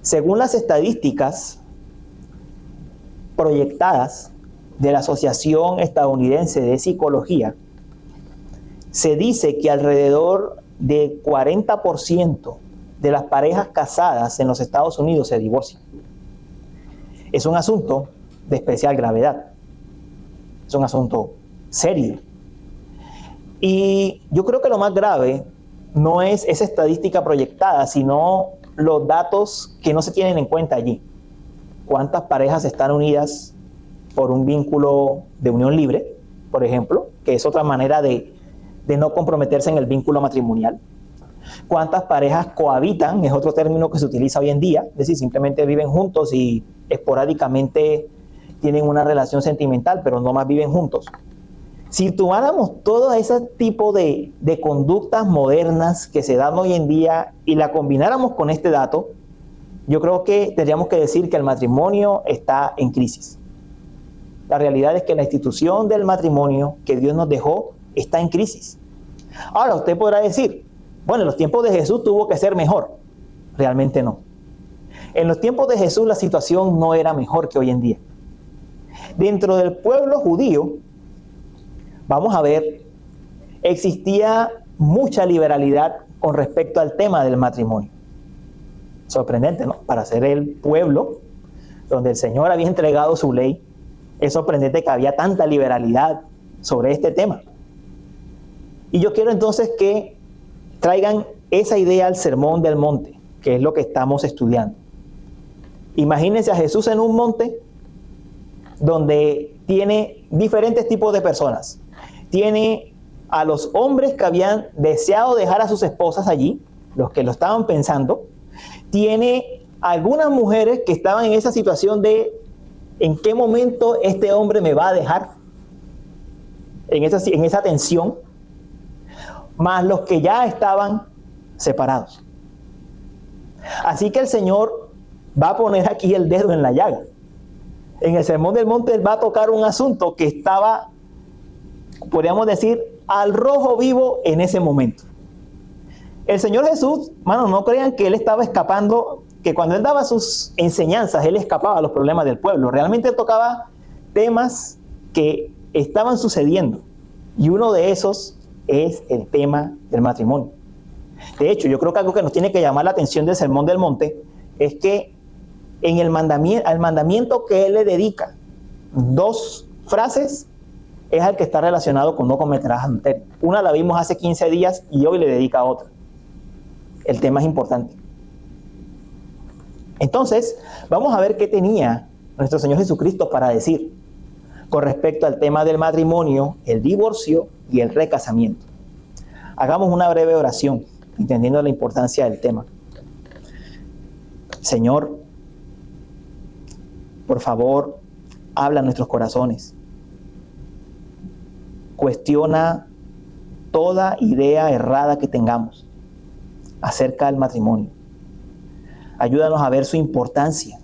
Según las estadísticas proyectadas de la Asociación Estadounidense de Psicología, se dice que alrededor de 40% de las parejas casadas en los Estados Unidos se divorcian. Es un asunto de especial gravedad. Es un asunto serio. Y yo creo que lo más grave no es esa estadística proyectada, sino los datos que no se tienen en cuenta allí. ¿Cuántas parejas están unidas por un vínculo de unión libre, por ejemplo, que es otra manera de no comprometerse en el vínculo matrimonial? ¿Cuántas parejas cohabitan? Es otro término que se utiliza hoy en día, es decir, simplemente viven juntos y esporádicamente tienen una relación sentimental, pero no más viven juntos. Si tomáramos todo ese tipo de conductas modernas que se dan hoy en día y la combináramos con este dato, yo creo que tendríamos que decir que el matrimonio está en crisis. La realidad es que la institución del matrimonio que Dios nos dejó está en crisis. Ahora, usted podrá decir, bueno, en los tiempos de Jesús tuvo que ser mejor. Realmente no. En los tiempos de Jesús la situación no era mejor que hoy en día. Dentro del pueblo judío, vamos a ver, existía mucha liberalidad con respecto al tema del matrimonio. Sorprendente, ¿no? Para ser el pueblo donde el Señor había entregado su ley, es sorprendente que había tanta liberalidad sobre este tema. Y yo quiero entonces que traigan esa idea al Sermón del Monte, que es lo que estamos estudiando. Imagínense a Jesús en un monte donde tiene diferentes tipos de personas. Tiene a los hombres que habían deseado dejar a sus esposas allí, los que lo estaban pensando. Tiene algunas mujeres que estaban en esa situación de ¿en qué momento este hombre me va a dejar? En esa tensión. Más los que ya estaban separados. Así que el Señor va a poner aquí el dedo en la llaga. En el Sermón del Monte Él va a tocar un asunto que estaba, podríamos decir, al rojo vivo en ese momento. El Señor Jesús, hermanos, no crean que Él estaba escapando, que cuando Él daba sus enseñanzas, Él escapaba a los problemas del pueblo. Realmente Él tocaba temas que estaban sucediendo. Y uno de esos es el tema del matrimonio. De hecho, yo creo que algo que nos tiene que llamar la atención del Sermón del Monte es que en al mandamiento que Él le dedica 2 frases es al que está relacionado con no cometerás adulterio. Una la vimos hace 15 días y hoy le dedica otra. El tema es importante. Entonces, vamos a ver qué tenía nuestro Señor Jesucristo para decir con respecto al tema del matrimonio, el divorcio y el recasamiento. Hagamos una breve oración, entendiendo la importancia del tema. Señor, por favor, habla a nuestros corazones. Cuestiona toda idea errada que tengamos acerca del matrimonio. Ayúdanos a ver su importancia.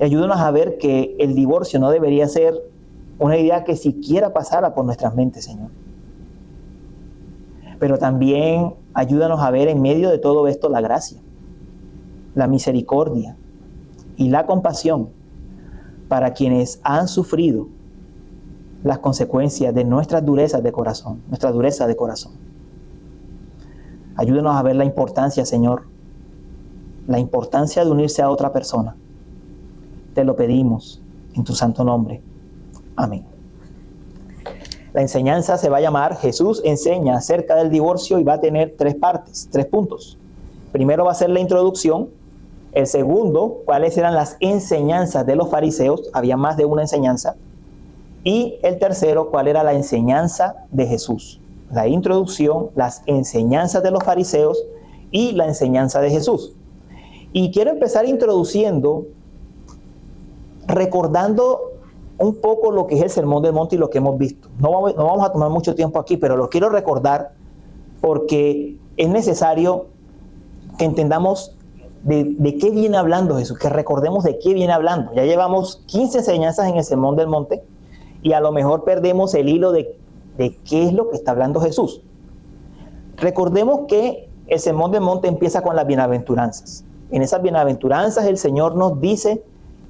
Ayúdanos a ver que el divorcio no debería ser una idea que siquiera pasara por nuestras mentes, Señor. Pero también ayúdanos a ver en medio de todo esto la gracia, la misericordia y la compasión para quienes han sufrido las consecuencias de nuestras durezas de corazón, nuestra dureza de corazón. Ayúdanos a ver la importancia, Señor, la importancia de unirse a otra persona. Te lo pedimos en tu santo nombre. Amén. La enseñanza se va a llamar Jesús enseña acerca del divorcio y va a tener 3 partes, 3 puntos. Primero va a ser la introducción. El segundo, cuáles eran las enseñanzas de los fariseos. Había más de una enseñanza. Y el tercero, cuál era la enseñanza de Jesús. La introducción, las enseñanzas de los fariseos y la enseñanza de Jesús. Y quiero empezar introduciendo, recordando un poco lo que es el Sermón del Monte y lo que hemos visto. No vamos a tomar mucho tiempo aquí, pero lo quiero recordar porque es necesario que entendamos de qué viene hablando Jesús, que recordemos de qué viene hablando. Ya llevamos 15 enseñanzas en el Sermón del Monte y a lo mejor perdemos el hilo de qué es lo que está hablando Jesús. Recordemos que el Sermón del Monte empieza con las bienaventuranzas. en esas bienaventuranzas, el Señor nos dice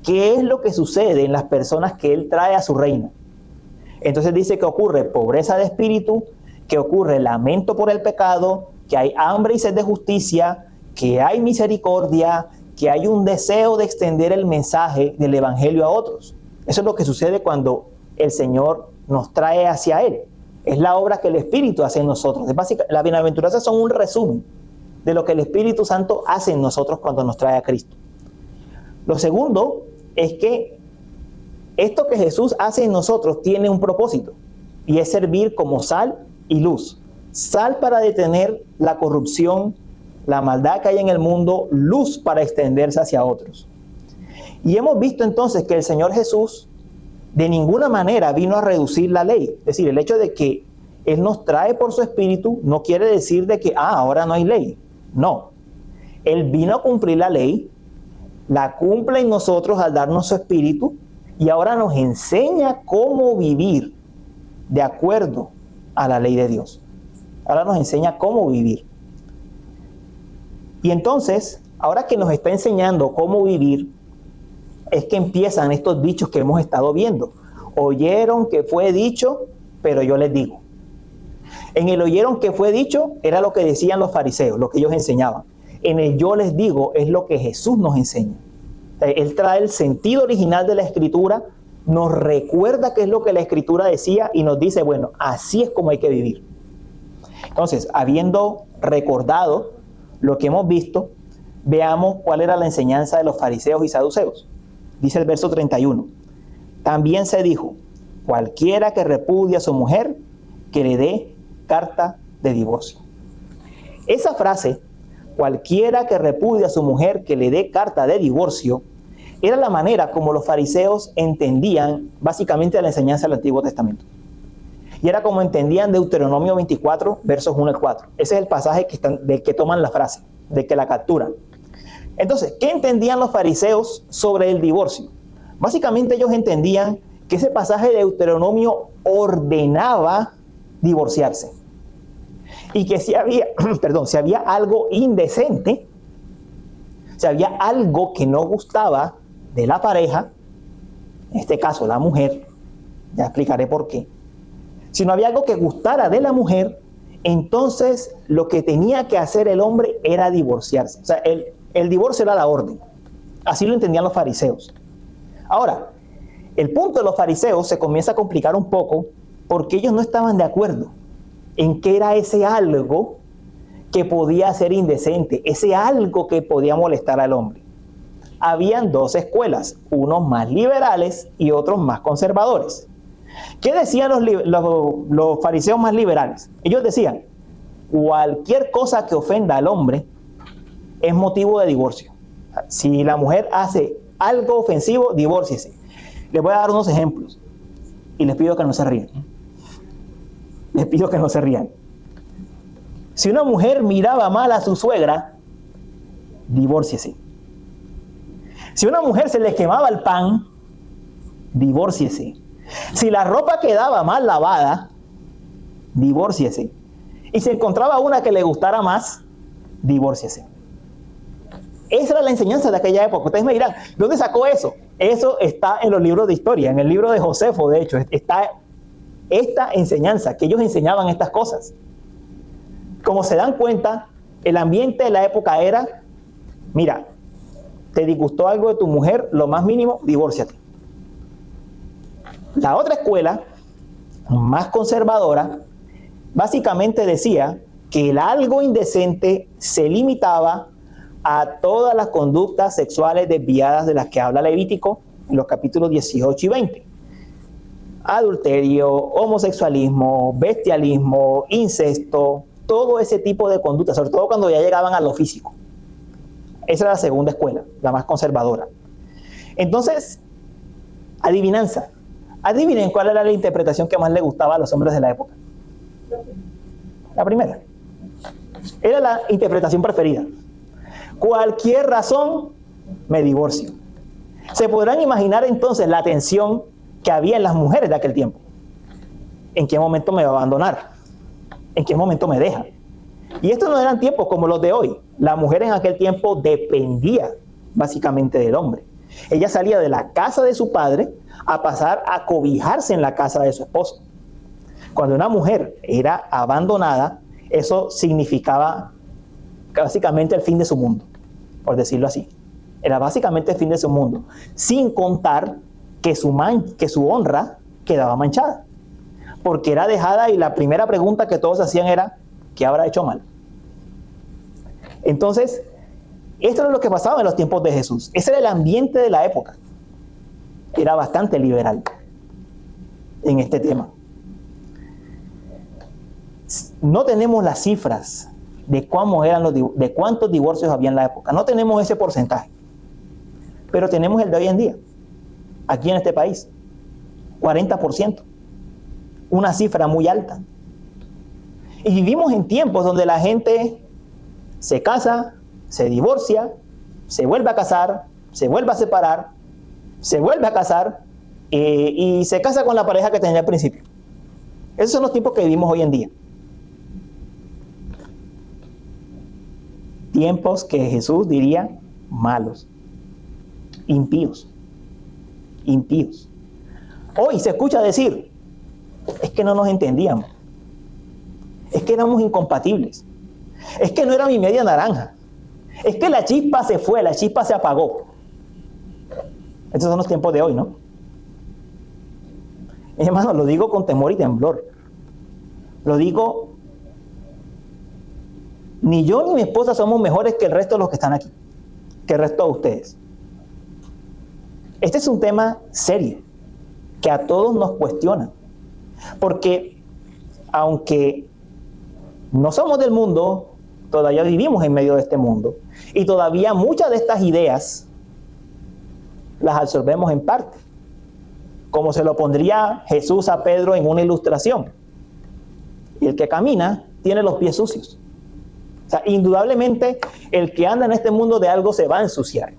qué es lo que sucede en las personas que Él trae a su reino. Entonces dice que ocurre pobreza de espíritu, que ocurre lamento por el pecado, que hay hambre y sed de justicia, que hay misericordia, que hay un deseo de extender el mensaje del Evangelio a otros. Eso es lo que sucede cuando el Señor nos trae hacia Él. Es la obra que el Espíritu hace en nosotros. Las bienaventuranzas son un resumen de lo que el Espíritu Santo hace en nosotros cuando nos trae a Cristo. Lo segundo es que esto que Jesús hace en nosotros tiene un propósito, y es servir como sal y luz. Sal para detener la corrupción, la maldad que hay en el mundo, luz para extenderse hacia otros. Y hemos visto entonces que el Señor Jesús de ninguna manera vino a reducir la ley. Es decir, el hecho de que Él nos trae por su Espíritu no quiere decir de que ahora no hay ley. No. Él vino a cumplir la ley, la cumple en nosotros al darnos su Espíritu, y ahora nos enseña cómo vivir de acuerdo a la ley de Dios. Ahora nos enseña cómo vivir. Y entonces, ahora que nos está enseñando cómo vivir, es que empiezan estos dichos que hemos estado viendo. Oyeron que fue dicho, pero yo les digo. En el oyeron que fue dicho era lo que decían los fariseos, lo que ellos enseñaban. En el yo les digo es lo que Jesús nos enseña. Él trae el sentido original de la Escritura, nos recuerda qué es lo que la Escritura decía y nos dice, bueno, así es como hay que vivir. Entonces, habiendo recordado lo que hemos visto, veamos cuál era la enseñanza de los fariseos y saduceos. Dice el verso 31. También se dijo, cualquiera que repudie a su mujer, que le dé carta de divorcio. Esa frase, cualquiera que repudie a su mujer, que le dé carta de divorcio, era la manera como los fariseos entendían básicamente la enseñanza del Antiguo Testamento. Y era como entendían Deuteronomio 24, versos 1 al 4. Ese es el pasaje del que toman la frase, del que la capturan. Entonces, ¿qué entendían los fariseos sobre el divorcio? Básicamente ellos entendían que ese pasaje de Deuteronomio ordenaba divorciarse. Y que si había algo indecente, si había algo que no gustaba de la pareja, en este caso la mujer, ya explicaré por qué. Si no había algo que gustara de la mujer, entonces lo que tenía que hacer el hombre era divorciarse. O sea, el divorcio era la orden. Así lo entendían los fariseos. Ahora, el punto de los fariseos se comienza a complicar un poco porque ellos no estaban de acuerdo en qué era ese algo que podía ser indecente, ese algo que podía molestar al hombre. Habían dos escuelas, unos más liberales y otros más conservadores. ¿Qué decían los fariseos más liberales? Ellos decían, cualquier cosa que ofenda al hombre es motivo de divorcio. Si la mujer hace algo ofensivo, divórciese. Les voy a dar unos ejemplos y les pido que no se rían. Les pido que no se rían. Si una mujer miraba mal a su suegra, divórciese. Si una mujer se le quemaba el pan, divórciese. Si la ropa quedaba mal lavada, divórciese. Y si encontraba una que le gustara más, divórciese. Esa era la enseñanza de aquella época. Ustedes me dirán, ¿dónde sacó eso? Eso está en los libros de historia, en el libro de Josefo, de hecho, está esta enseñanza, que ellos enseñaban estas cosas. Como se dan cuenta, el ambiente de la época era, mira, te disgustó algo de tu mujer, lo más mínimo, divórciate. La otra escuela, más conservadora, básicamente decía que el algo indecente se limitaba a todas las conductas sexuales desviadas de las que habla Levítico en los capítulos 18 y 20. Adulterio, homosexualismo, bestialismo, incesto, todo ese tipo de conductas, sobre todo cuando ya llegaban a lo físico. Esa era la segunda escuela, la más conservadora. Entonces, adivinanza. Adivinen cuál era la interpretación que más le gustaba a los hombres de la época. La primera. Era la interpretación preferida. Cualquier razón, me divorcio. Se podrán imaginar entonces la tensión que había en las mujeres de aquel tiempo. ¿En qué momento me va a abandonar? ¿En qué momento me deja? Y estos no eran tiempos como los de hoy. La mujer en aquel tiempo dependía básicamente del hombre. Ella salía de la casa de su padre a pasar a cobijarse en la casa de su esposo. Cuando una mujer era abandonada, eso significaba básicamente el fin de su mundo, por decirlo así. Era básicamente el fin de su mundo, sin contar que su honra quedaba manchada, porque era dejada y la primera pregunta que todos hacían era, ¿qué habrá hecho mal? Entonces, esto era lo que pasaba en los tiempos de Jesús. Ese era el ambiente de la época. Era bastante liberal en este tema. No tenemos las cifras de cuántos divorcios había en la época. No tenemos ese porcentaje. Pero tenemos el de hoy en día. Aquí en este país. 40%. Una cifra muy alta. Y vivimos en tiempos donde la gente se casa, se divorcia, se vuelve a casar, se vuelve a separar, se vuelve a casar y se casa con la pareja que tenía al principio. Esos son los tiempos que vivimos hoy en día. Tiempos que Jesús diría malos, impíos. Hoy se escucha decir, es que no nos entendíamos, es que éramos incompatibles, es que no era mi media naranja, es que la chispa se fue, la chispa se apagó. Estos son los tiempos de hoy, ¿no? Hermano, lo digo con temor y temblor. Lo digo, ni yo ni mi esposa somos mejores que el resto de los que están aquí, que el resto de ustedes. Este es un tema serio, que a todos nos cuestiona. Porque, aunque no somos del mundo, todavía vivimos en medio de este mundo. Y todavía muchas de estas ideas las absorbemos en parte. Como se lo pondría Jesús a Pedro en una ilustración. El que camina tiene los pies sucios. O sea, indudablemente el que anda en este mundo de algo se va a ensuciar.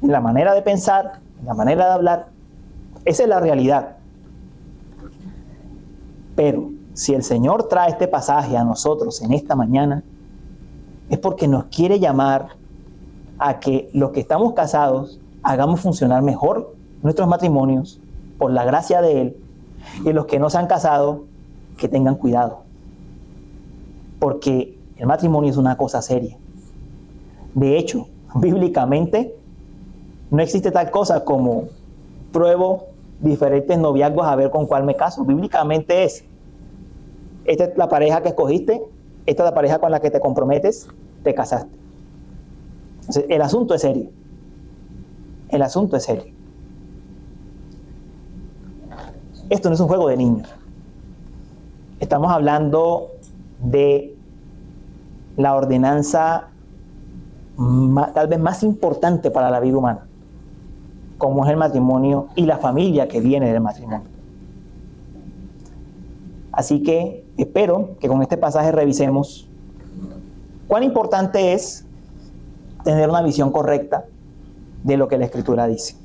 En la manera de pensar, en la manera de hablar. Esa es la realidad. Pero si el Señor trae este pasaje a nosotros en esta mañana, es porque nos quiere llamar a que los que estamos casados hagamos funcionar mejor nuestros matrimonios por la gracia de Él, y los que no se han casado, que tengan cuidado. Porque el matrimonio es una cosa seria. De hecho, bíblicamente, no existe tal cosa como pruebo diferentes noviazgos a ver con cuál me caso. Bíblicamente esta es la pareja que escogiste, esta es la pareja con la que te comprometes, te casaste. Entonces, el asunto es serio. El asunto es serio. Esto no es un juego de niños. Estamos hablando de la ordenanza tal vez más importante para la vida humana, como es el matrimonio y la familia que viene del matrimonio. Así que espero que con este pasaje revisemos cuán importante es tener una visión correcta de lo que la Escritura dice.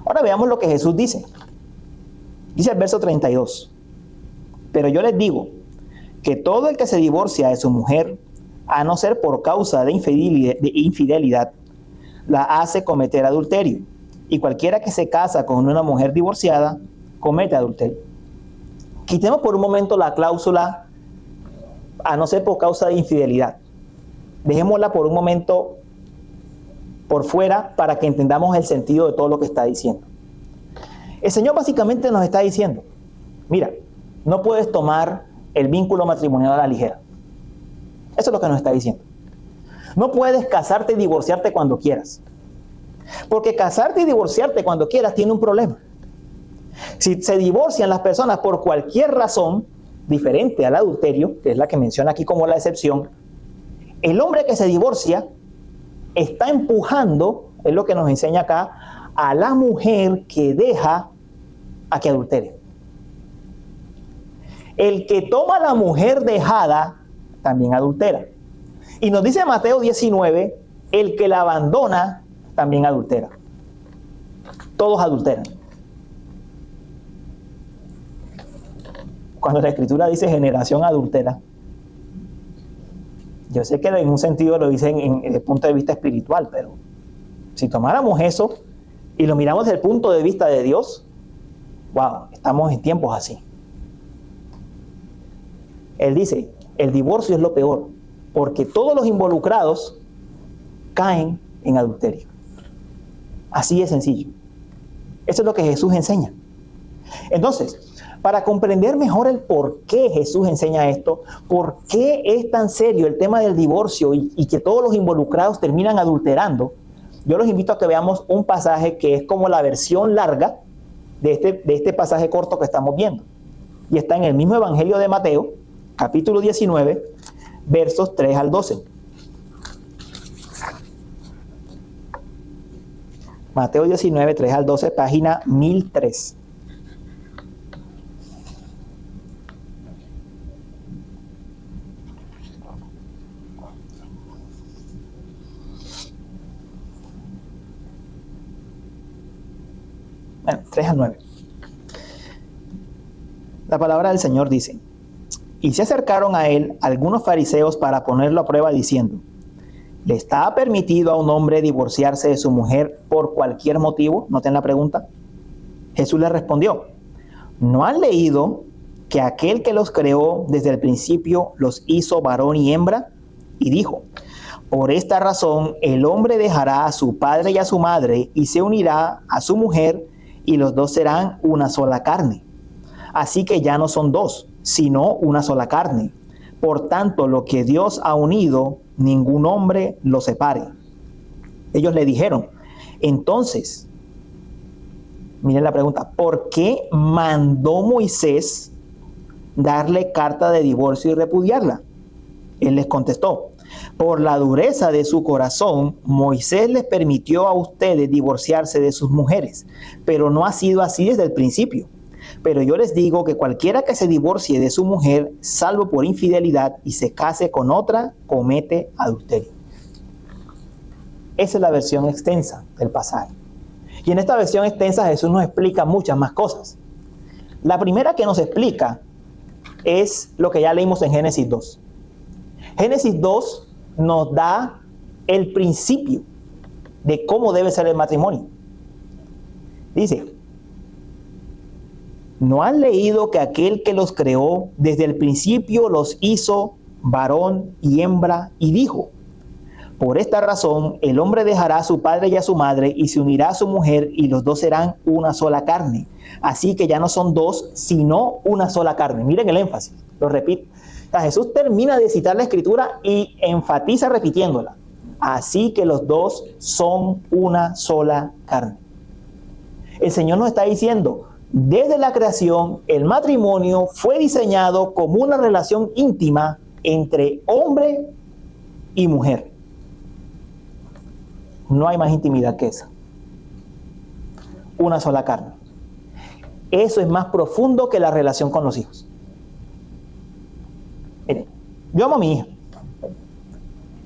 Ahora veamos lo que Jesús dice. Dice el verso 32. Pero yo les digo que todo el que se divorcia de su mujer, a no ser por causa de infidelidad, la hace cometer adulterio. Y cualquiera que se casa con una mujer divorciada, comete adulterio. Quitemos por un momento la cláusula a no ser por causa de infidelidad. Dejémosla por un momento por fuera para que entendamos el sentido de todo lo que está diciendo. El Señor básicamente nos está diciendo, mira, no puedes tomar el vínculo matrimonial a la ligera. Eso es lo que nos está diciendo. No puedes casarte y divorciarte cuando quieras. Porque casarte y divorciarte cuando quieras tiene un problema. Si se divorcian las personas por cualquier razón diferente al adulterio, que es la que menciona aquí como la excepción, el hombre que se divorcia está empujando, es lo que nos enseña acá, a la mujer que deja a que adultere. El que toma a la mujer dejada también adultera. Y nos dice Mateo 19, el que la abandona también adultera. Todos adulteran. Cuando la Escritura dice generación adultera, Yo sé que en un sentido lo dicen desde el punto de vista espiritual, pero si tomáramos eso y lo miramos desde el punto de vista de Dios, wow, estamos en tiempos así. Él dice, el divorcio es lo peor, porque todos los involucrados caen en adulterio. Así de sencillo. Eso es lo que Jesús enseña. Entonces, para comprender mejor el por qué Jesús enseña esto, por qué es tan serio el tema del divorcio y que todos los involucrados terminan adulterando, yo los invito a que veamos un pasaje que es como la versión larga de este pasaje corto que estamos viendo. Y está en el mismo Evangelio de Mateo, capítulo 19, versos 3 al 12. Mateo 19, 3 al 12, página 1003. Bueno, 3 al 9. La palabra del Señor dice: y se acercaron a él algunos fariseos para ponerlo a prueba diciendo: ¿le está permitido a un hombre divorciarse de su mujer por cualquier motivo? Noten la pregunta. Jesús le respondió: ¿no han leído que aquel que los creó desde el principio los hizo varón y hembra? Y dijo: por esta razón el hombre dejará a su padre y a su madre y se unirá a su mujer y los dos serán una sola carne. Así que ya no son dos, sino una sola carne. Por tanto, lo que Dios ha unido, ningún hombre lo separe. Ellos le dijeron: entonces, miren la pregunta, ¿por qué mandó Moisés darle carta de divorcio y repudiarla? Él les contestó: por la dureza de su corazón, Moisés les permitió a ustedes divorciarse de sus mujeres, pero no ha sido así desde el principio. Pero yo les digo que cualquiera que se divorcie de su mujer, salvo por infidelidad, y se case con otra, comete adulterio. Esa es la versión extensa del pasaje. Y en esta versión extensa Jesús nos explica muchas más cosas. La primera que nos explica es lo que ya leímos en Génesis 2. Génesis 2 nos da el principio de cómo debe ser el matrimonio. Dice: ¿no han leído que aquel que los creó desde el principio los hizo varón y hembra? Y dijo: por esta razón el hombre dejará a su padre y a su madre y se unirá a su mujer y los dos serán una sola carne. Así que ya no son dos, sino una sola carne. Miren el énfasis, lo repito. Jesús termina de citar la escritura y enfatiza repitiéndola. Así que los dos son una sola carne. El Señor nos está diciendo: desde la creación, el matrimonio fue diseñado como una relación íntima entre hombre y mujer. No hay más intimidad que esa. Una sola carne. Eso es más profundo que la relación con los hijos. Miren, yo amo a mi hija.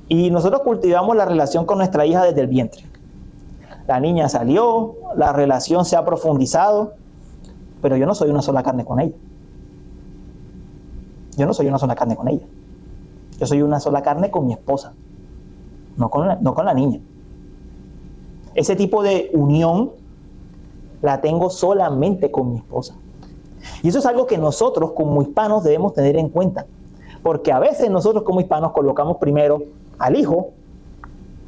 Y nosotros cultivamos la relación con nuestra hija desde el vientre. La niña salió, la relación se ha profundizado, pero yo no soy una sola carne con ella. Yo no soy una sola carne con ella. Yo soy una sola carne con mi esposa, no con la niña. Ese tipo de unión la tengo solamente con mi esposa. Y eso es algo que nosotros como hispanos debemos tener en cuenta. Porque a veces nosotros como hispanos colocamos primero al hijo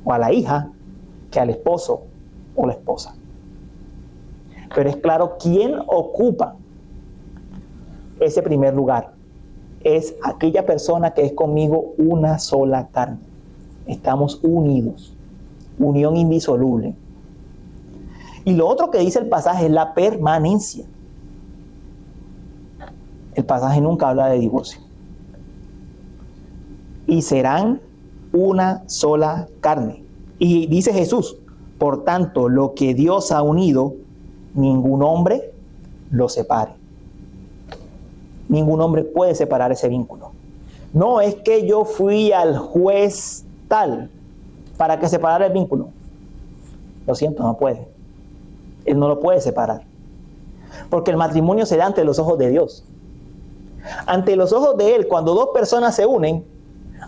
o a la hija que al esposo o la esposa. Pero es claro quién ocupa ese primer lugar. Es aquella persona que es conmigo una sola carne. Estamos unidos. Unión indisoluble. Y lo otro que dice el pasaje es la permanencia. El pasaje nunca habla de divorcio. Y serán una sola carne. Y dice Jesús: por tanto, lo que Dios ha unido, ningún hombre lo separe. Ningún hombre puede separar ese vínculo. No es que yo fui al juez tal para que separara el vínculo. Lo siento, no puede. Él no lo puede separar. Porque el matrimonio se da ante los ojos de Dios. Ante los ojos de Él, cuando dos personas se unen,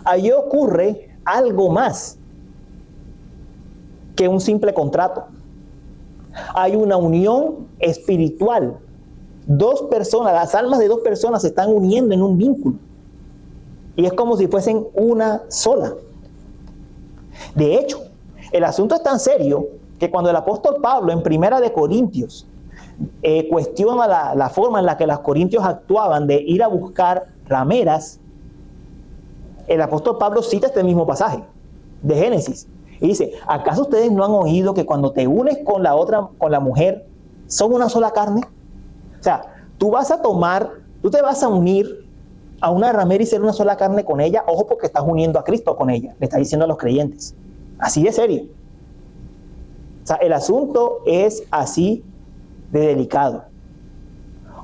Allí ocurre algo más que un simple contrato. Hay una unión espiritual. Dos personas, las almas de dos personas se están uniendo en un vínculo. Y es como si fuesen una sola. De hecho, el asunto es tan serio que cuando el apóstol Pablo en Primera de Corintios cuestiona la forma en la que los corintios actuaban de ir a buscar rameras, el apóstol Pablo cita este mismo pasaje de Génesis y dice: ¿acaso ustedes no han oído que cuando te unes con la otra, con la mujer, son una sola carne? O sea, tú te vas a unir a una ramera y ser una sola carne con ella. Ojo, porque estás uniendo a Cristo con ella, le está diciendo a los creyentes. Así de serio. O sea, el asunto es así de delicado.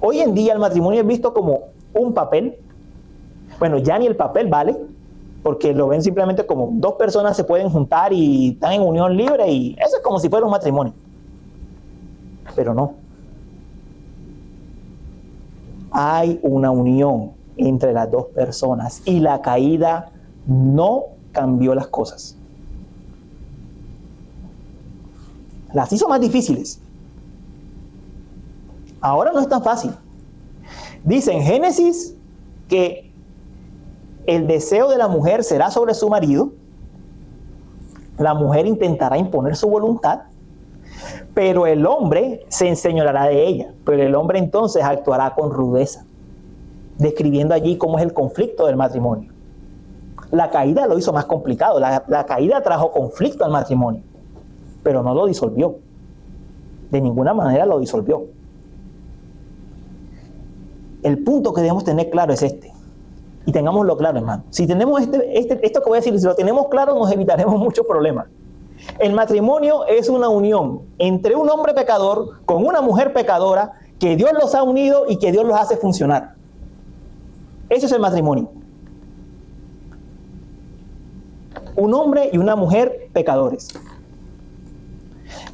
Hoy en día el matrimonio es visto como un papel. Bueno, ya ni el papel vale, porque lo ven simplemente como dos personas se pueden juntar y están en unión libre, y eso es como si fuera un matrimonio. Pero no. Hay una unión entre las dos personas y la caída no cambió las cosas. Las hizo más difíciles. Ahora no es tan fácil. Dice en Génesis que el deseo de la mujer será sobre su marido. La mujer intentará imponer su voluntad, pero el hombre se enseñoreará de ella. Pero el hombre entonces actuará con rudeza, describiendo allí cómo es el conflicto del matrimonio. La caída lo hizo más complicado. La caída trajo conflicto al matrimonio, pero no lo disolvió. De ninguna manera lo disolvió. El punto que debemos tener claro es este. Y tengámoslo claro, hermano. Si tenemos esto que voy a decir, si lo tenemos claro, nos evitaremos muchos problemas. El matrimonio es una unión entre un hombre pecador con una mujer pecadora, que Dios los ha unido y que Dios los hace funcionar. Eso es el matrimonio. Un hombre y una mujer pecadores.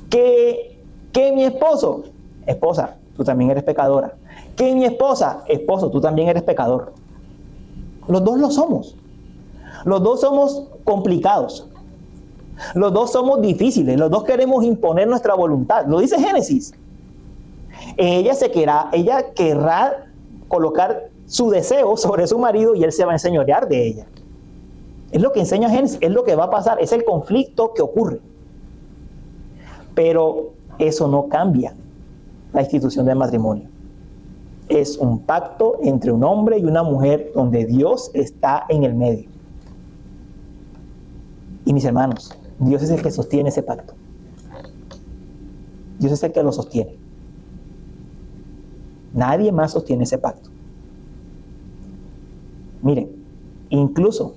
Que mi esposa, tú también eres pecadora. Que mi esposo, tú también eres pecador. Los dos lo somos. Los dos somos complicados. Los dos somos difíciles. Los dos queremos imponer nuestra voluntad. Lo dice Génesis. Ella querrá colocar su deseo sobre su marido y él se va a enseñorear de ella. Es lo que enseña Génesis, es lo que va a pasar, es el conflicto que ocurre. Pero eso no cambia la institución del matrimonio. Es un pacto entre un hombre y una mujer donde Dios está en el medio. Y mis hermanos, Dios es el que sostiene ese pacto. Dios es el que lo sostiene. Nadie más sostiene ese pacto. Miren, incluso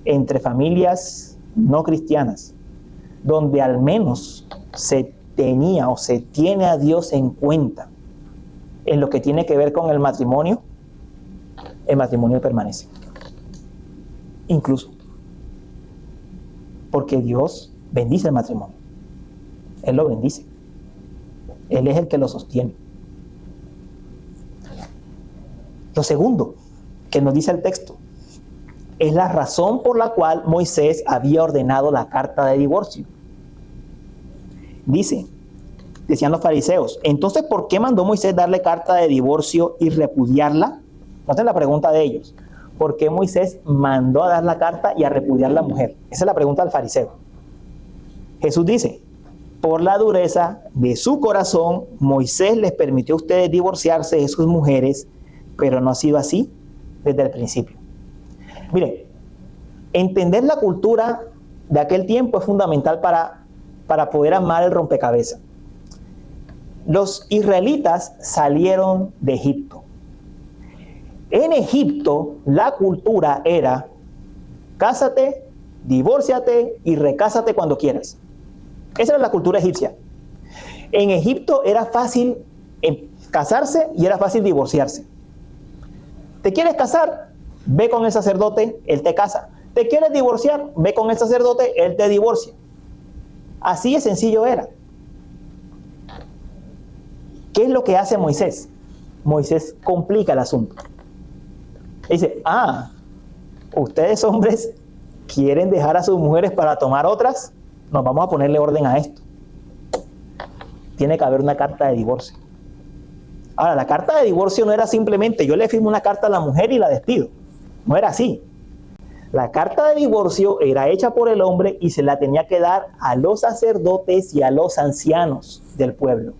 entre familias no cristianas, donde al menos se tenía o se tiene a Dios en cuenta en lo que tiene que ver con el matrimonio permanece. Incluso. Porque Dios bendice el matrimonio. Él lo bendice. Él es el que lo sostiene. Lo segundo que nos dice el texto es la razón por la cual Moisés había ordenado la carta de divorcio. Decían los fariseos: entonces, ¿por qué mandó Moisés darle carta de divorcio y repudiarla? Noten la pregunta de ellos. ¿Por qué Moisés mandó a dar la carta y a repudiar a la mujer? Esa es la pregunta del fariseo. Jesús dice: por la dureza de su corazón, Moisés les permitió a ustedes divorciarse de sus mujeres, pero no ha sido así desde el principio. Miren, entender la cultura de aquel tiempo es fundamental para poder armar el rompecabezas. Los israelitas salieron de Egipto. En Egipto, la cultura era: cásate, divórciate y recásate cuando quieras. Esa era la cultura egipcia. En Egipto era fácil casarse y era fácil divorciarse. ¿Te quieres casar? Ve con el sacerdote, él te casa. ¿Te quieres divorciar? Ve con el sacerdote, él te divorcia. Así de sencillo era. ¿Qué es lo que hace Moisés? Moisés complica el asunto. Dice: ustedes hombres quieren dejar a sus mujeres para tomar otras, nos vamos a ponerle orden a esto. Tiene que haber una carta de divorcio. Ahora, la carta de divorcio no era simplemente yo le firmo una carta a la mujer y la despido. No era así. La carta de divorcio era hecha por el hombre y se la tenía que dar a los sacerdotes y a los ancianos del pueblo.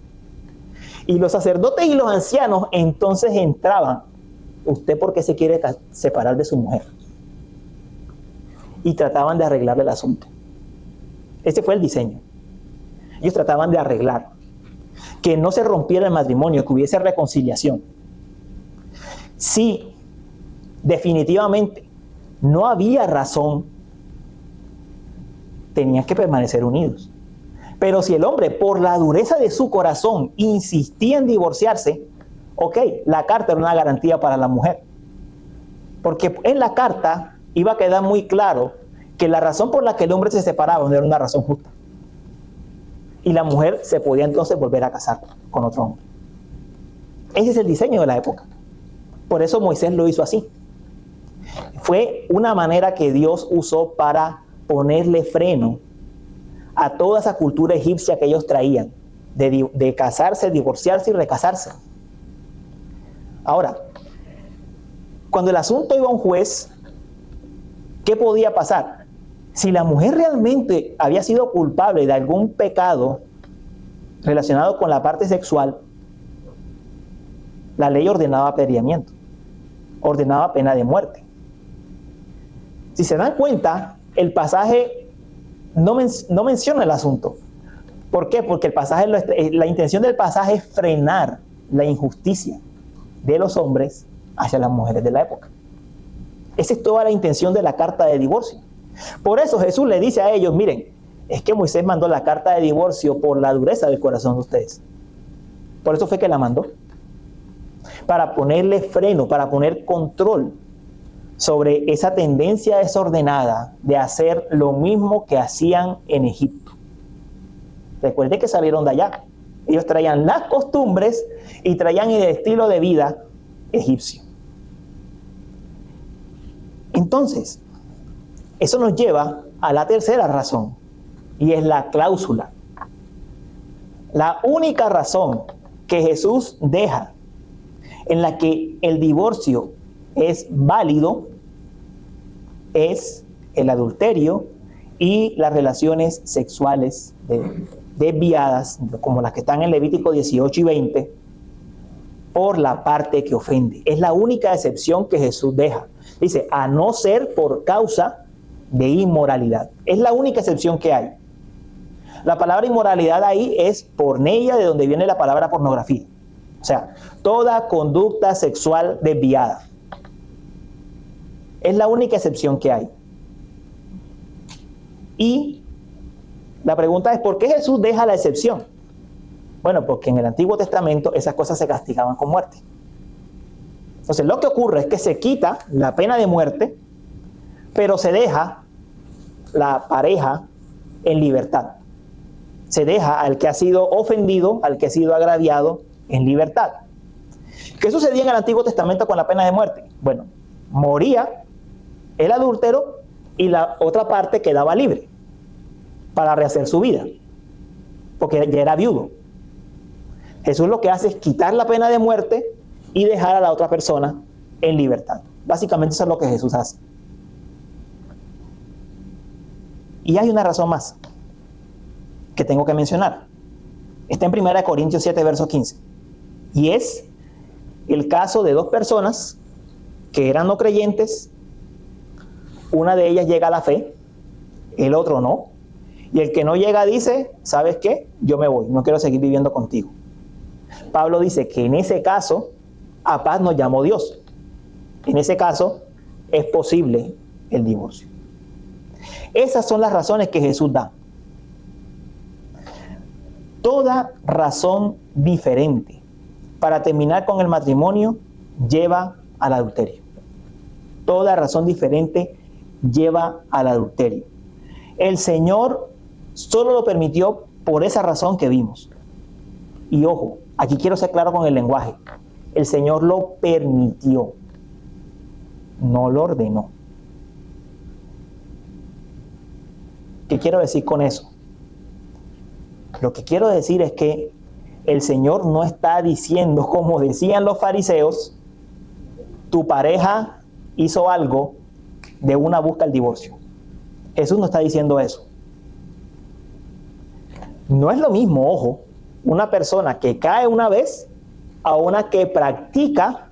Y los sacerdotes y los ancianos entonces entraban. ¿Usted por qué se quiere separar de su mujer? Y trataban de arreglar el asunto. Ese fue el diseño. Ellos trataban de arreglar. Que no se rompiera el matrimonio, que hubiese reconciliación. Sí, definitivamente no había razón, tenían que permanecer unidos. Pero si el hombre, por la dureza de su corazón, insistía en divorciarse, ok, la carta era una garantía para la mujer. Porque en la carta iba a quedar muy claro que la razón por la que el hombre se separaba no era una razón justa. Y la mujer se podía entonces volver a casar con otro hombre. Ese es el diseño de la época. Por eso Moisés lo hizo así. Fue una manera que Dios usó para ponerle freno a toda esa cultura egipcia que ellos traían, de casarse, divorciarse y recasarse. Ahora, cuando el asunto iba a un juez, ¿qué podía pasar? Si la mujer realmente había sido culpable de algún pecado relacionado con la parte sexual, la ley ordenaba apedreamiento, ordenaba pena de muerte. Si se dan cuenta, el pasaje no menciona el asunto. ¿Por qué? Porque el pasaje, la intención del pasaje es frenar la injusticia de los hombres hacia las mujeres de la época. Esa es toda la intención de la carta de divorcio. Por eso Jesús le dice a ellos, miren, es que Moisés mandó la carta de divorcio por la dureza del corazón de ustedes. Por eso fue que la mandó. Para ponerle freno, para poner control sobre esa tendencia desordenada de hacer lo mismo que hacían en Egipto. Recuerden que salieron de allá. Ellos traían las costumbres y traían el estilo de vida egipcio. Entonces, eso nos lleva a la tercera razón, y es la cláusula. La única razón que Jesús deja en la que el divorcio es válido es el adulterio y las relaciones sexuales desviadas, como las que están en Levítico 18 y 20, por la parte que ofende. Es la única excepción que Jesús deja. Dice, a no ser por causa de inmoralidad. Es la única excepción que hay. La palabra inmoralidad ahí es porneia, de donde viene la palabra pornografía. O sea, toda conducta sexual desviada. Es la única excepción que hay. Y la pregunta es, ¿por qué Jesús deja la excepción? Bueno, porque en el Antiguo Testamento esas cosas se castigaban con muerte. Entonces, lo que ocurre es que se quita la pena de muerte, pero se deja la pareja en libertad. Se deja al que ha sido ofendido, al que ha sido agraviado, en libertad. ¿Qué sucedía en el Antiguo Testamento con la pena de muerte? Bueno, moría el adúltero y la otra parte quedaba libre para rehacer su vida, porque ya era viudo. Jesús lo que hace es quitar la pena de muerte y dejar a la otra persona en libertad. Básicamente eso es lo que Jesús hace. Y hay una razón más que tengo que mencionar. Está en 1 Corintios 7, verso 15. Y es el caso de dos personas que eran no creyentes. Una de ellas llega a la fe, el otro no. Y el que no llega dice, ¿sabes qué? Yo me voy, no quiero seguir viviendo contigo. Pablo dice que en ese caso, a paz nos llamó Dios. En ese caso, es posible el divorcio. Esas son las razones que Jesús da. Toda razón diferente para terminar con el matrimonio lleva al adulterio. Toda razón diferente lleva al adulterio. El Señor solo lo permitió por esa razón que vimos. Y ojo, aquí quiero ser claro con el lenguaje. El Señor lo permitió, no lo ordenó. ¿Qué quiero decir con eso? Lo que quiero decir es que el Señor no está diciendo, como decían los fariseos, tu pareja hizo algo, de una busca el divorcio. Jesús no está diciendo eso. No es lo mismo, ojo, una persona que cae una vez a una que practica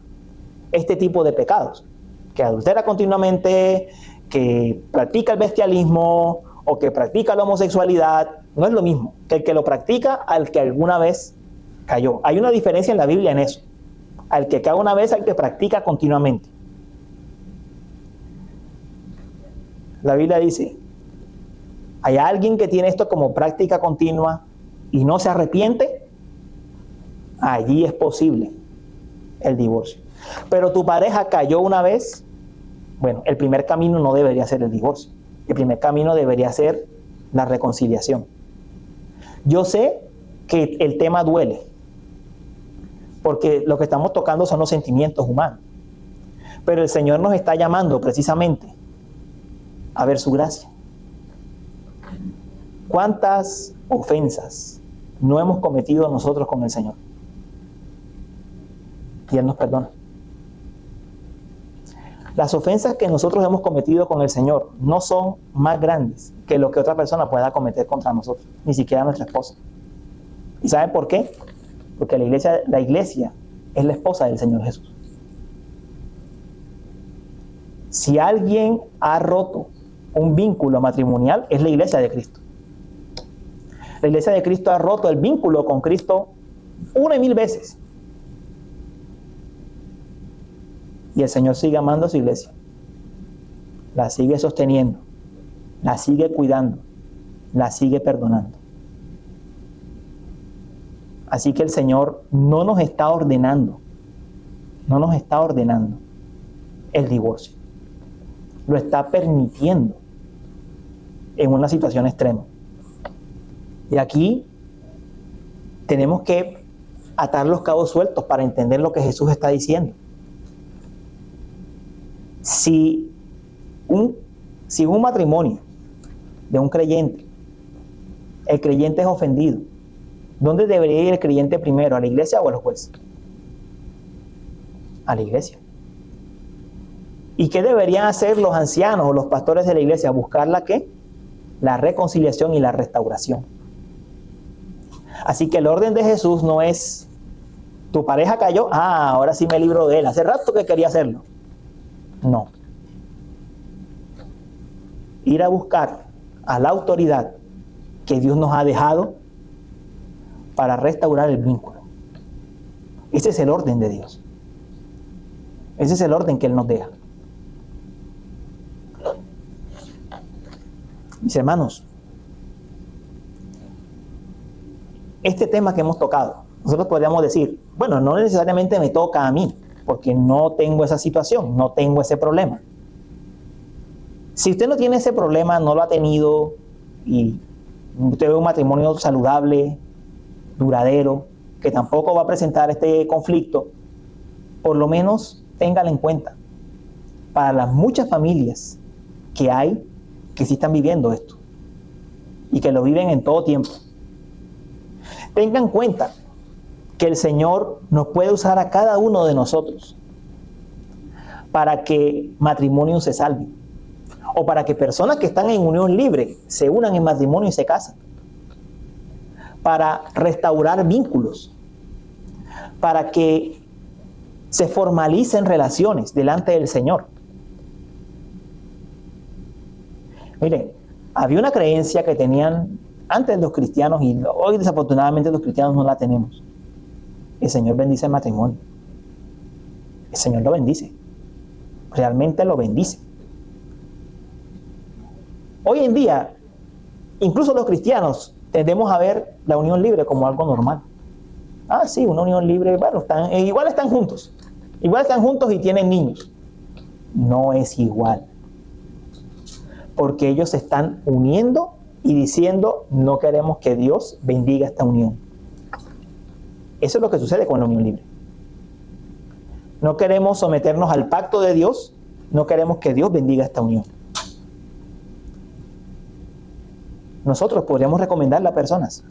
este tipo de pecados, que adultera continuamente, que practica el bestialismo o que practica la homosexualidad. No es lo mismo que el que lo practica al que alguna vez cayó. Hay una diferencia en la Biblia en eso. Al que cae una vez, al que practica continuamente. La Biblia dice, ¿hay alguien que tiene esto como práctica continua y no se arrepiente? Allí es posible el divorcio. Pero tu pareja cayó una vez, bueno, el primer camino no debería ser el divorcio. El primer camino debería ser la reconciliación. Yo sé que el tema duele, porque lo que estamos tocando son los sentimientos humanos. Pero el Señor nos está llamando precisamente a ver su gracia. ¿Cuántas ofensas no hemos cometido nosotros con el Señor? Y Él nos perdona. Las ofensas que nosotros hemos cometido con el Señor no son más grandes que lo que otra persona pueda cometer contra nosotros, ni siquiera nuestra esposa. ¿Y saben por qué? Porque la iglesia es la esposa del Señor Jesús. Si alguien ha roto un vínculo matrimonial, es la iglesia de Cristo. La iglesia de Cristo ha roto el vínculo con Cristo 1,000 veces. Y el Señor sigue amando a su iglesia. La sigue sosteniendo. La sigue cuidando. La sigue perdonando. Así que el Señor no nos está ordenando el divorcio. Lo está permitiendo en una situación extrema. Y aquí tenemos que atar los cabos sueltos para entender lo que Jesús está diciendo. Si un matrimonio de un creyente, el creyente es ofendido, ¿dónde debería ir el creyente primero? ¿A la iglesia o a los jueces? A la iglesia. ¿Y qué deberían hacer los ancianos o los pastores de la iglesia? ¿Buscar la qué? La reconciliación y la restauración. Así que el orden de Jesús no es, tu pareja cayó, ahora sí me libro de él, hace rato que quería hacerlo. No. Ir a buscar a la autoridad que Dios nos ha dejado para restaurar el vínculo. Ese es el orden de Dios. Ese es el orden que Él nos deja. Mis hermanos, este tema que hemos tocado, nosotros podríamos decir, bueno, no necesariamente me toca a mí, porque no tengo esa situación, no tengo ese problema. Si usted no tiene ese problema, no lo ha tenido, y usted ve un matrimonio saludable, duradero, que tampoco va a presentar este conflicto, por lo menos téngalo en cuenta. Para las muchas familias que hay, que sí están viviendo esto, y que lo viven en todo tiempo. Tengan en cuenta que el Señor nos puede usar a cada uno de nosotros para que matrimonios se salven, o para que personas que están en unión libre se unan en matrimonio y se casen, para restaurar vínculos, para que se formalicen relaciones delante del Señor. Miren, había una creencia que tenían antes los cristianos y hoy desafortunadamente los cristianos no la tenemos. El Señor bendice el matrimonio. El Señor lo bendice. Realmente lo bendice. Hoy en día, incluso los cristianos tendemos a ver la unión libre como algo normal. Sí, una unión libre, bueno, igual están juntos. Igual están juntos y tienen niños. No es igual. Porque ellos se están uniendo y diciendo, no queremos que Dios bendiga esta unión. Eso es lo que sucede con la unión libre. No queremos someternos al pacto de Dios, no queremos que Dios bendiga esta unión. nosotros podríamos recomendarle a personas,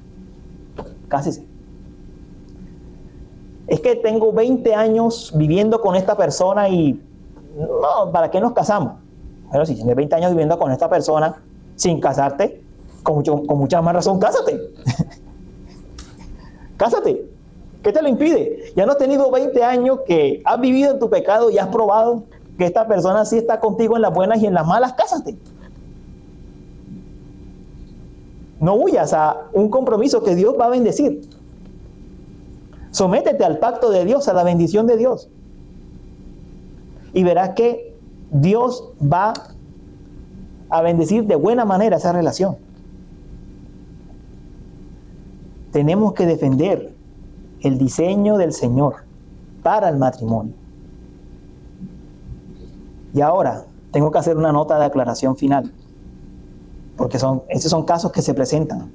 cásese. Es que tengo 20 años viviendo con esta persona y no, ¿para qué nos casamos? Bueno, si tienes 20 años viviendo con esta persona sin casarte, con mucha más razón, cásate. Cásate. ¿Qué te lo impide? Ya no has tenido 20 años que has vivido en tu pecado y has probado que esta persona sí está contigo en las buenas y en las malas, cásate. No huyas a un compromiso que Dios va a bendecir. Sométete al pacto de Dios, a la bendición de Dios. Y verás que Dios va a bendecir de buena manera esa relación. Tenemos que defender el diseño del Señor para el matrimonio. Y ahora tengo que hacer una nota de aclaración final, porque estos son casos que se presentan.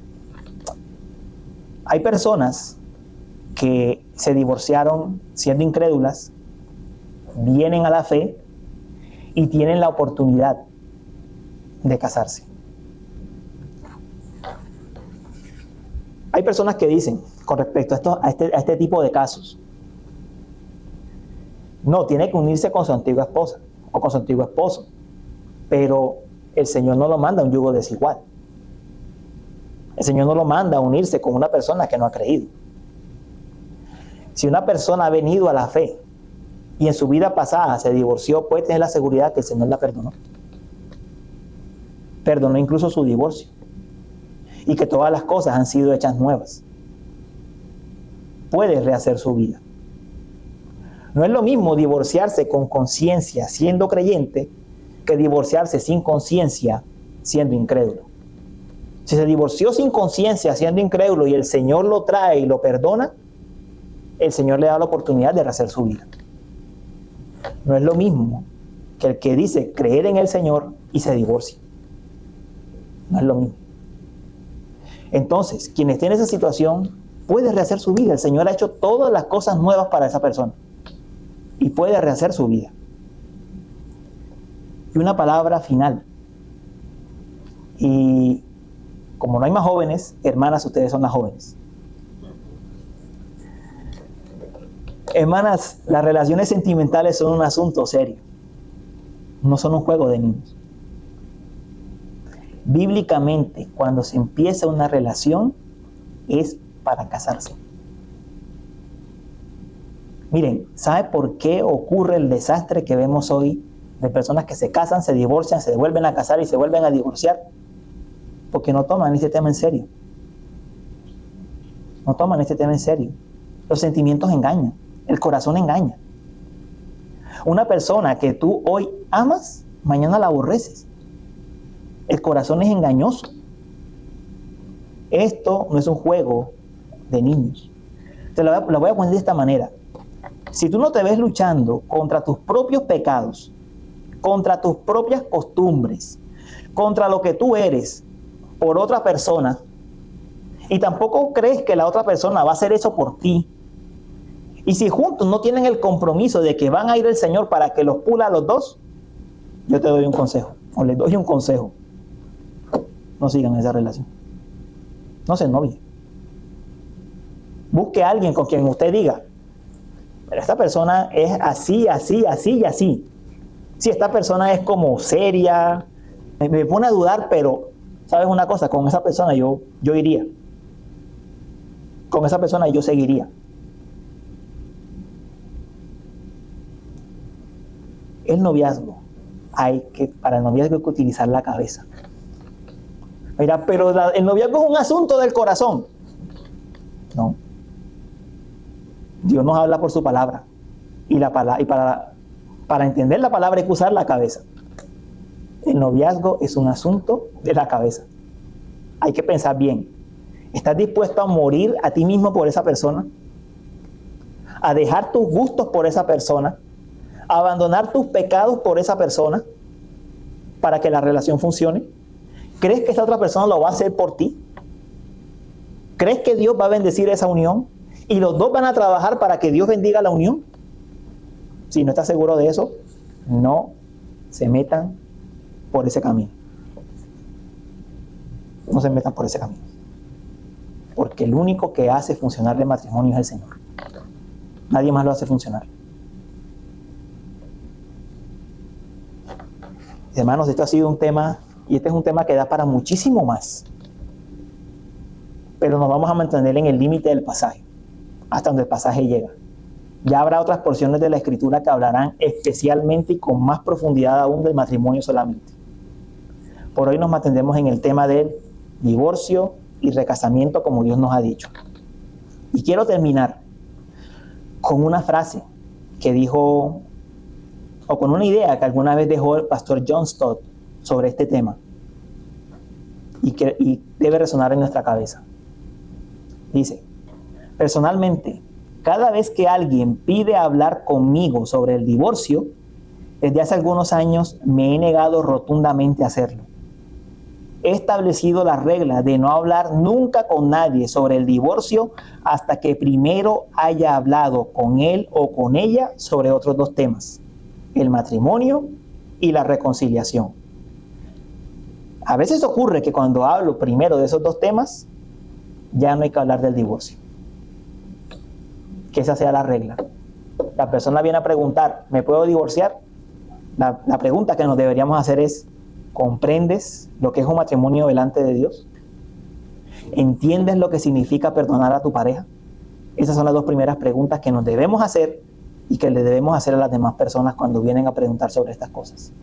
Hay personas que se divorciaron siendo incrédulas, vienen a la fe y tienen la oportunidad de casarse. Hay personas que dicen con respecto a este tipo de casos, no, tiene que unirse con su antigua esposa o con su antiguo esposo, pero el Señor no lo manda a un yugo desigual. El Señor no lo manda a unirse con una persona que no ha creído. Si una persona ha venido a la fe y en su vida pasada se divorció, puede tener la seguridad que el Señor la perdonó. Perdonó incluso su divorcio. Y que todas las cosas han sido hechas nuevas. Puede rehacer su vida. No es lo mismo divorciarse con conciencia siendo creyente que divorciarse sin conciencia siendo incrédulo. Si se divorció sin conciencia siendo incrédulo y el Señor lo trae y lo perdona, el Señor le da la oportunidad de rehacer su vida. No es lo mismo que el que dice creer en el Señor y se divorcia. No es lo mismo. Entonces, quien esté en esa situación puede rehacer su vida. El Señor ha hecho todas las cosas nuevas para esa persona y puede rehacer su vida. Y una palabra final. Y como no hay más jóvenes, hermanas, ustedes son las jóvenes. Hermanas, las relaciones sentimentales son un asunto serio. No son un juego de niños. Bíblicamente, cuando se empieza una relación, es para casarse. Miren, ¿sabe por qué ocurre el desastre que vemos hoy de personas que se casan, se divorcian, se vuelven a casar y se vuelven a divorciar? Porque no toman este tema en serio. No toman este tema en serio. Los sentimientos engañan, el corazón engaña. Una persona que tú hoy amas, mañana la aborreces. El corazón es engañoso. Esto no es un juego de niños. Te lo voy a poner de esta manera. Si tú no te ves luchando contra tus propios pecados, contra tus propias costumbres, contra lo que tú eres por otra persona, y tampoco crees que la otra persona va a hacer eso por ti, y si juntos no tienen el compromiso de que van a ir al Señor para que los pula a los dos, yo te doy un consejo, o les doy un consejo. No sigan esa relación. No se novien. Busque a alguien con quien usted diga, pero esta persona es así, así, así y así. Si esta persona es como seria, me pone a dudar, pero ¿sabes una cosa? Con esa persona yo iría. Con esa persona yo seguiría. El noviazgo, para el noviazgo hay que utilizar la cabeza. Mira, pero el noviazgo es un asunto del corazón. No. Dios nos habla por su palabra. Y para entender la palabra hay que usar la cabeza. El noviazgo es un asunto de la cabeza. Hay que pensar bien. ¿Estás dispuesto a morir a ti mismo por esa persona? ¿A dejar tus gustos por esa persona? ¿A abandonar tus pecados por esa persona? Para que la relación funcione. ¿Crees que esa otra persona lo va a hacer por ti? ¿Crees que Dios va a bendecir esa unión? ¿Y los dos van a trabajar para que Dios bendiga la unión? Si no estás seguro de eso, no se metan por ese camino. no se metan por ese camino. Porque el único que hace funcionar el matrimonio es el Señor. Nadie más lo hace funcionar. Hermanos, esto ha sido un tema, y este es un tema que da para muchísimo más. Pero nos vamos a mantener en el límite del pasaje, hasta donde el pasaje llega. Ya habrá otras porciones de la Escritura que hablarán especialmente y con más profundidad aún del matrimonio solamente. Por hoy nos mantendremos en el tema del divorcio y recasamiento como Dios nos ha dicho. Y quiero terminar con una frase que dijo, o con una idea que alguna vez dejó el pastor John Stott sobre este tema y debe resonar en nuestra cabeza. Dice: personalmente, cada vez que alguien pide hablar conmigo sobre el divorcio, desde hace algunos años me he negado rotundamente a hacerlo. He establecido la regla de no hablar nunca con nadie sobre el divorcio hasta que primero haya hablado con él o con ella sobre otros dos temas: el matrimonio y la reconciliación. A veces ocurre que cuando hablo primero de esos dos temas, ya no hay que hablar del divorcio. Que esa sea la regla. La persona viene a preguntar, ¿me puedo divorciar? La pregunta que nos deberíamos hacer es: ¿comprendes lo que es un matrimonio delante de Dios? ¿Entiendes lo que significa perdonar a tu pareja? Esas son las dos primeras preguntas que nos debemos hacer y que le debemos hacer a las demás personas cuando vienen a preguntar sobre estas cosas.